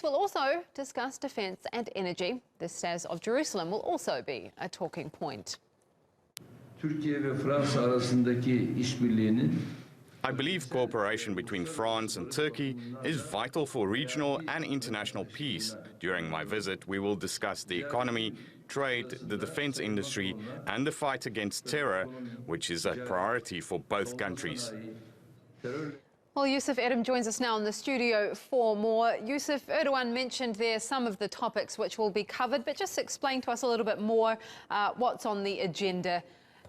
leaders will also discuss defence and energy. The status of Jerusalem will also be a talking point. Türkiye ve Fransa arasındaki işbirliğinin I believe cooperation between France and Turkey is vital for regional and international peace. During my visit, we will discuss the economy, trade, the defense industry, and the fight against terror, which is a priority for both countries. Well, Yusuf, Erim joins us now in the studio for more. Yusuf, Erdogan mentioned there some of the topics which will be covered, but just explain to us a little bit more what's on the agenda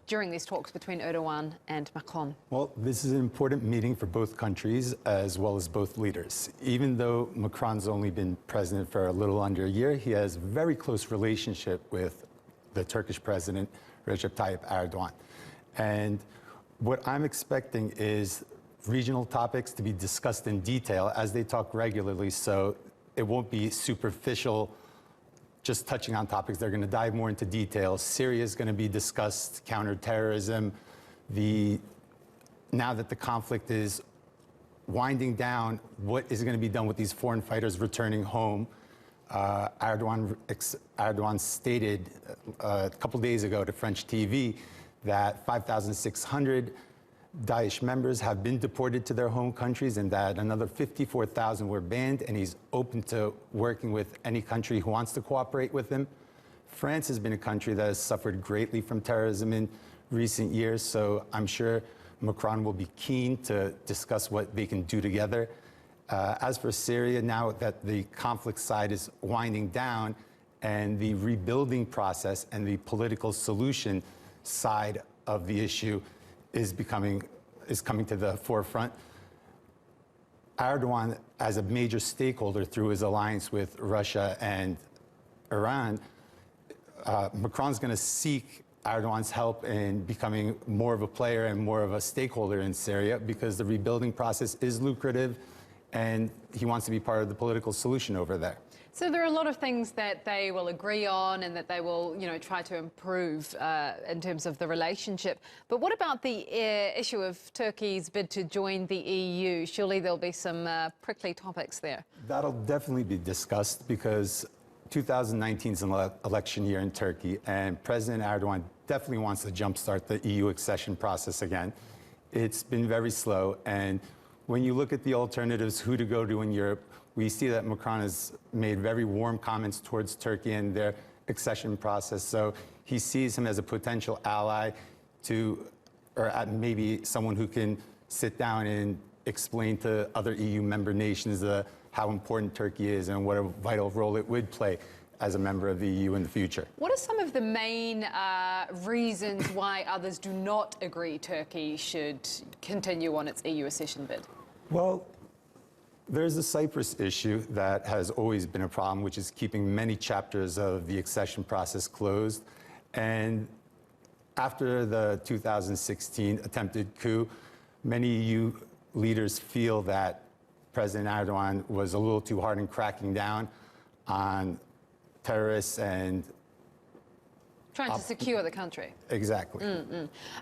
during these talks between Erdogan and Macron. Well, this is an important meeting for both countries as well as both leaders. Even though Macron's only been president for a little under a year, he has a very close relationship with the Turkish President Recep Tayyip Erdogan. And what I'm expecting is regional topics to be discussed in detail as they talk regularly, so it won't be superficial just touching on topics. They're going to dive more into details. Syria is going to be discussed, counterterrorism. Now that the conflict is winding down, what is going to be done with these foreign fighters returning home? Erdogan stated a couple days ago to French TV that 5,600 Daesh members have been deported to their home countries and that another 54,000 were banned, and he's open to working with any country who wants to cooperate with him. France has been a country that has suffered greatly from terrorism in recent years, so I'm sure Macron will be keen to discuss what they can do together. As for Syria, now that the conflict side is winding down and the rebuilding process and the political solution side of the issue is coming to the forefront, Erdogan, as a major stakeholder through his alliance with Russia and Iran, Macron's going to seek Erdogan's help in becoming more of a player and more of a stakeholder in Syria, because the rebuilding process is lucrative and he wants to be part of the political solution over there. So there are a lot of things that they will agree on and that they will, try to improve in terms of the relationship. But what about the issue of Turkey's bid to join the EU? Surely there'll be some prickly topics there. That'll definitely be discussed because 2019 is an election year in Turkey, and President Erdogan definitely wants to jumpstart the EU accession process again. It's been very slow, and when you look at the alternatives, who to go to in Europe, we see that Macron has made very warm comments towards Turkey and their accession process. So he sees him as a potential ally or maybe someone who can sit down and explain to other EU member nations how important Turkey is and what a vital role it would play as a member of the EU in the future. What are some of the main reasons why others do not agree Turkey should continue on its EU accession bid? Well, there's the Cyprus issue that has always been a problem, which is keeping many chapters of the accession process closed. And after the 2016 attempted coup, many EU leaders feel that President Erdogan was a little too hard in cracking down on terrorists and trying to secure the country. Exactly.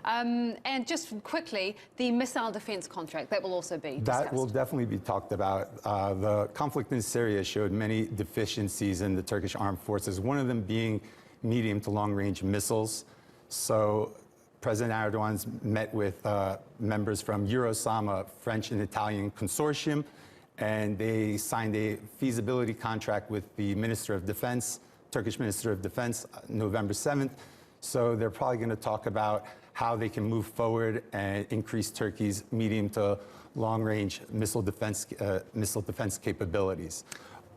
And just quickly, the missile defense contract, that will also be discussed. That will definitely be talked about. The conflict in Syria showed many deficiencies in the Turkish armed forces, one of them being medium to long-range missiles. So President Erdogan's met with members from Eurosama, French and Italian consortium, and they signed a feasibility contract with the Minister of Defense, Turkish Minister of Defense, November 7th. So they're probably going to talk about how they can move forward and increase Turkey's medium to long-range missile defense capabilities.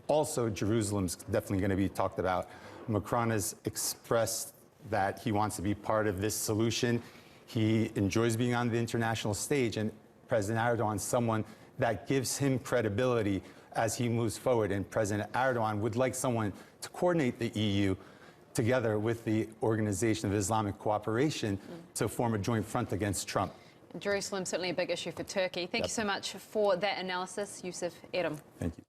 Also, Jerusalem's definitely going to be talked about. Macron has expressed that he wants to be part of this solution. He enjoys being on the international stage, and President Erdogan is someone that gives him credibility as he moves forward, and President Erdogan would like someone to coordinate the EU together with the Organization of Islamic Cooperation to form a joint front against Trump. Jerusalem, certainly a big issue for Turkey. Thank you so much for that analysis, Yusuf, Erim. Thank you.